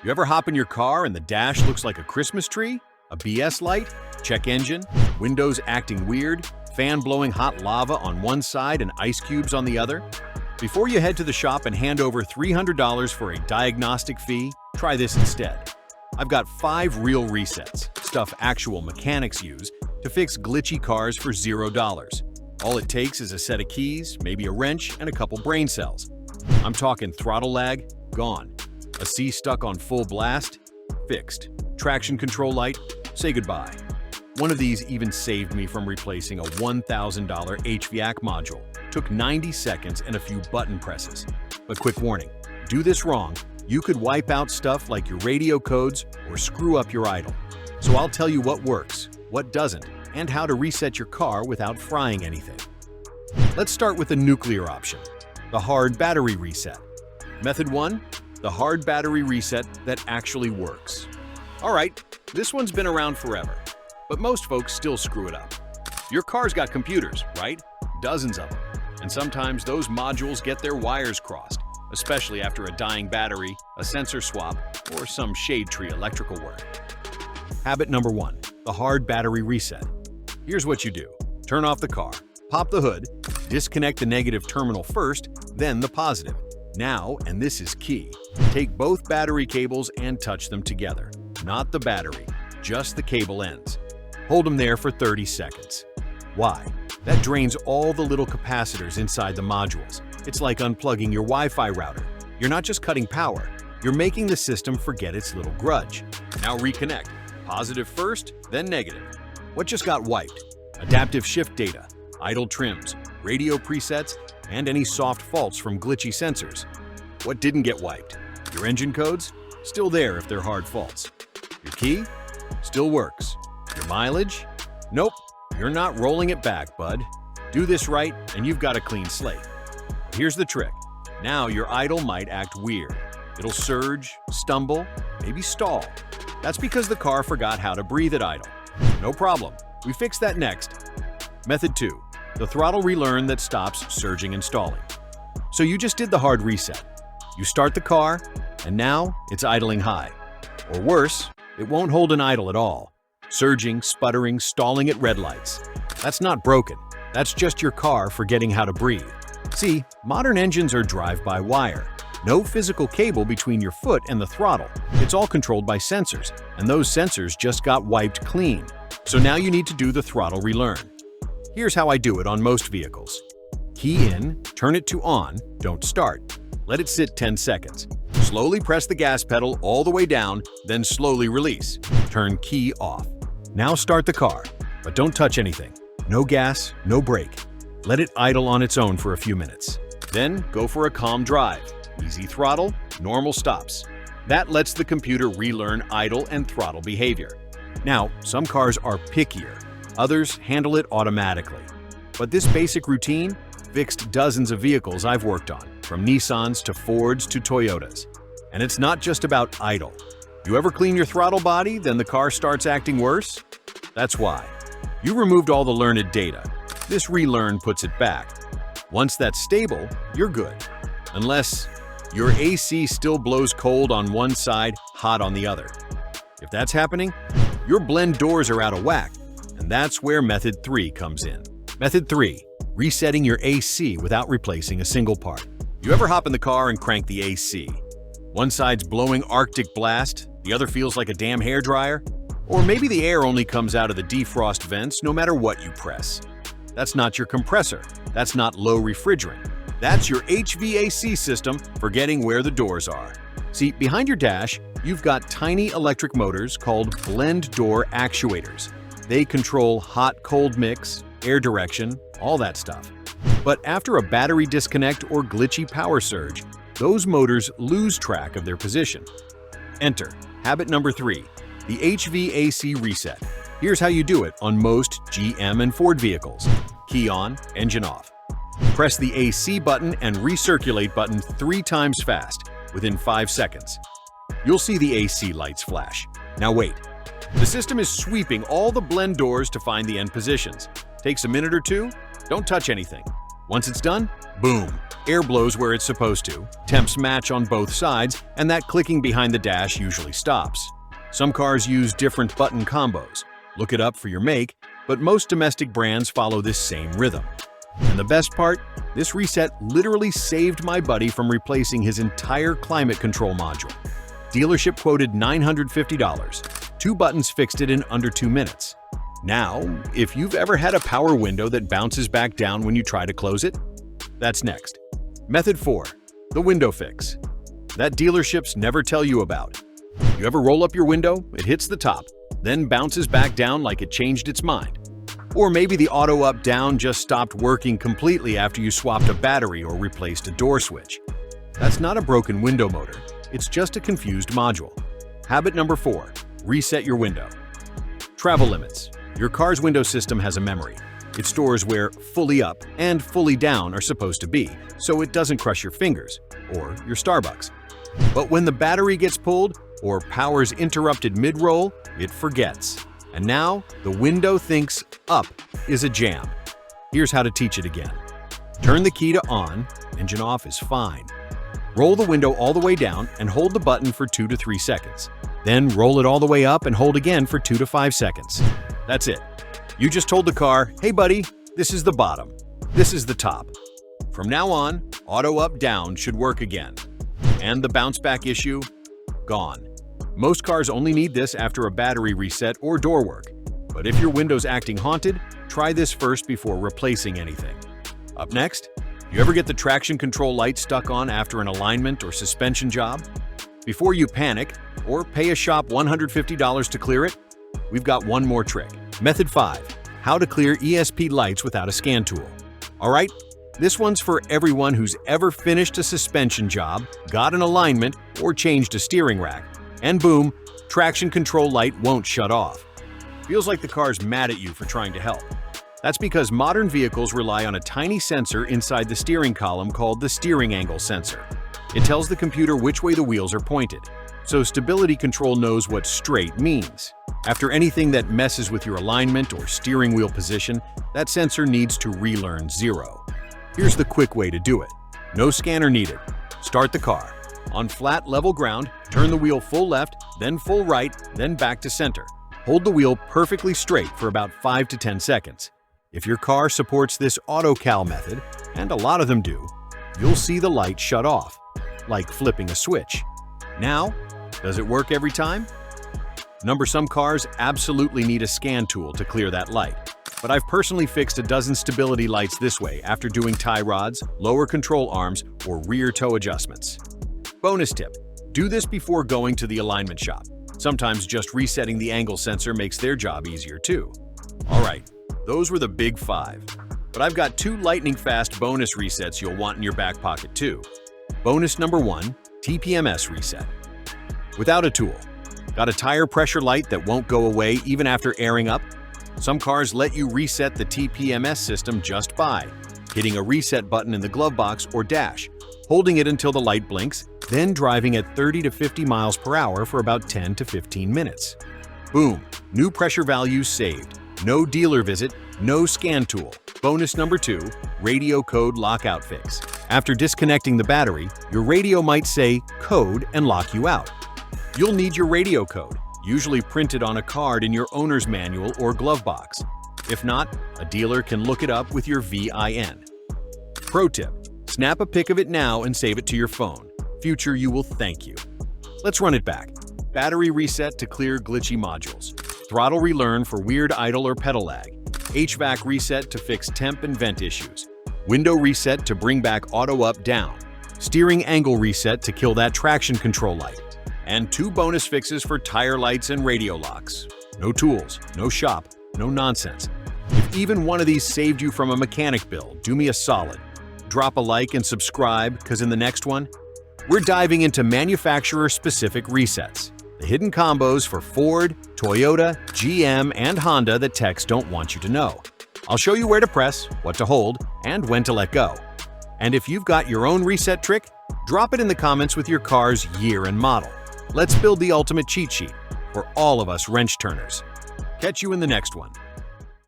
You ever hop in your car and the dash looks like a Christmas tree? A BS light? Check engine? Windows acting weird? Fan blowing hot lava on one side and ice cubes on the other? Before you head to the shop and hand over $300 for a diagnostic fee, try this instead. I've got 5 real resets, stuff actual mechanics use, to fix glitchy cars for $0. All it takes is a set of keys, maybe a wrench, and a couple brain cells. I'm talking throttle lag, gone. A C stuck on full blast, fixed. Traction control light, say goodbye. One of these even saved me from replacing a $1,000 HVAC module. Took 90 seconds and a few button presses. But quick warning, do this wrong, you could wipe out stuff like your radio codes or screw up your idle. So I'll tell you what works, what doesn't, and how to reset your car without frying anything. Let's start with the nuclear option, the hard battery reset. Method 1, the hard battery reset that actually works. All right, this one's been around forever, but most folks still screw it up. Your car's got computers, right? Dozens of them. And sometimes those modules get their wires crossed, especially after a dying battery, a sensor swap, or some shade tree electrical work. Habit number 1, the hard battery reset. Here's what you do. Turn off the car, pop the hood, disconnect the negative terminal first, then the positive. Now, and this is key, take both battery cables and touch them together. Not the battery, just the cable ends. Hold them there for 30 seconds. Why? That drains all the little capacitors inside the modules. It's like unplugging your Wi-Fi router. You're not just cutting power, you're making the system forget its little grudge. Now reconnect. Positive first, then negative. What just got wiped? Adaptive shift data, idle trims, radio presets, and any soft faults from glitchy sensors. What didn't get wiped? Your engine codes? Still there if they're hard faults. Your key? Still works. Your mileage? Nope. You're not rolling it back, bud. Do this right, and you've got a clean slate. Here's the trick. Now your idle might act weird. It'll surge, stumble, maybe stall. That's because the car forgot how to breathe at idle. No problem. We fix that next. Method 2, the throttle relearn that stops surging and stalling. So you just did the hard reset. You start the car, and now it's idling high. Or worse, it won't hold an idle at all. Surging, sputtering, stalling at red lights. That's not broken. That's just your car forgetting how to breathe. See, modern engines are drive-by-wire. No physical cable between your foot and the throttle. It's all controlled by sensors, and those sensors just got wiped clean. So now you need to do the throttle relearn. Here's how I do it on most vehicles. Key in, turn it to on, don't start. Let it sit 10 seconds. Slowly press the gas pedal all the way down, then slowly release. Turn key off. Now start the car, but don't touch anything. No gas, no brake. Let it idle on its own for a few minutes. Then go for a calm drive. Easy throttle, normal stops. That lets the computer relearn idle and throttle behavior. Now, some cars are pickier. Others handle it automatically. But this basic routine fixed dozens of vehicles I've worked on, from Nissans to Fords to Toyotas. And it's not just about idle. You ever clean your throttle body, then the car starts acting worse? That's why. You removed all the learned data. This relearn puts it back. Once that's stable, you're good. Unless your AC still blows cold on one side, hot on the other. If that's happening, your blend doors are out of whack, and that's where Method 3 comes in. Method 3, resetting your AC without replacing a single part. You ever hop in the car and crank the AC? One side's blowing Arctic blast, the other feels like a damn hairdryer? Or maybe the air only comes out of the defrost vents no matter what you press. That's not your compressor. That's not low refrigerant. That's your HVAC system forgetting where the doors are. See, behind your dash, you've got tiny electric motors called blend door actuators. They control hot-cold mix, air direction, all that stuff. But after a battery disconnect or glitchy power surge, those motors lose track of their position. Enter habit number 3, the HVAC reset. Here's how you do it on most GM and Ford vehicles. Key on, engine off. Press the AC button and recirculate button 3 times fast, within 5 seconds. You'll see the AC lights flash. Now wait. The system is sweeping all the blend doors to find the end positions. Takes a minute or two. Don't touch anything. Once it's done, boom, Air blows where it's supposed to, temps match on both sides, and that clicking behind the dash usually stops. Some cars use different button combos. Look it up for your make, but most domestic brands follow this same rhythm. And the best part? This reset literally saved my buddy from replacing his entire climate control module. Dealership quoted $950. 2 buttons fixed it in under 2 minutes. Now, if you've ever had a power window that bounces back down when you try to close it, that's next. Method 4. The window fix. That dealerships never tell you about. You ever roll up your window, it hits the top, then bounces back down like it changed its mind. Or maybe the auto up-down just stopped working completely after you swapped a battery or replaced a door switch. That's not a broken window motor, it's just a confused module. Habit number 4. Reset your window. Travel limits. Your car's window system has a memory. It stores where fully up and fully down are supposed to be, so it doesn't crush your fingers or your Starbucks. But when the battery gets pulled or power's interrupted mid-roll, it forgets. And now, the window thinks up is a jam. Here's how to teach it again. Turn the key to on, engine off is fine. Roll the window all the way down and hold the button for 2 to 3 seconds. Then roll it all the way up and hold again for 2 to 5 seconds. That's it. You just told the car, hey buddy, this is the bottom, this is the top. From now on, auto up-down should work again. And the bounce back issue? Gone. Most cars only need this after a battery reset or door work. But if your window's acting haunted, try this first before replacing anything. Up next, you ever get the traction control light stuck on after an alignment or suspension job? Before you panic, or pay a shop $150 to clear it, we've got one more trick. Method 5. How to clear ESP lights without a scan tool. Alright, this one's for everyone who's ever finished a suspension job, got an alignment, or changed a steering rack. And boom, traction control light won't shut off. Feels like the car's mad at you for trying to help. That's because modern vehicles rely on a tiny sensor inside the steering column called the steering angle sensor. It tells the computer which way the wheels are pointed, so stability control knows what straight means. After anything that messes with your alignment or steering wheel position, that sensor needs to relearn 0. Here's the quick way to do it. No scanner needed. Start the car. On flat, level ground, turn the wheel full left, then full right, then back to center. Hold the wheel perfectly straight for about 5 to 10 seconds. If your car supports this AutoCal method, and a lot of them do, you'll see the light shut off, like flipping a switch. Now, does it work every time? Some cars absolutely need a scan tool to clear that light, but I've personally fixed a dozen stability lights this way after doing tie rods, lower control arms, or rear toe adjustments. Bonus tip: do this before going to the alignment shop. Sometimes just resetting the angle sensor makes their job easier too. Alright, those were the big 5. But I've got 2 lightning-fast bonus resets you'll want in your back pocket too. Bonus number 1, TPMS reset. Without a tool. Got a tire pressure light that won't go away even after airing up? Some cars let you reset the TPMS system just by hitting a reset button in the glove box or dash, holding it until the light blinks, then driving at 30 to 50 miles per hour for about 10 to 15 minutes. Boom, new pressure values saved. No dealer visit, no scan tool. Bonus number 2, radio code lockout fix. After disconnecting the battery, your radio might say code and lock you out. You'll need your radio code, usually printed on a card in your owner's manual or glove box. If not, a dealer can look it up with your VIN. Pro tip: snap a pic of it now and save it to your phone. Future you will thank you. Let's run it back. Battery reset to clear glitchy modules. Throttle Relearn for weird idle or pedal lag. HVAC Reset to fix temp and vent issues. Window Reset to bring back auto up-down. Steering Angle Reset to kill that traction control light. And 2 bonus fixes for tire lights and radio locks. No tools, no shop, no nonsense. If even one of these saved you from a mechanic bill, do me a solid. Drop a like and subscribe, because in the next one, we're diving into manufacturer-specific resets. The hidden combos for Ford, Toyota, GM, and Honda that techs don't want you to know. I'll show you where to press, what to hold, and when to let go. And if you've got your own reset trick, drop it in the comments with your car's year and model. Let's build the ultimate cheat sheet for all of us wrench turners. Catch you in the next one.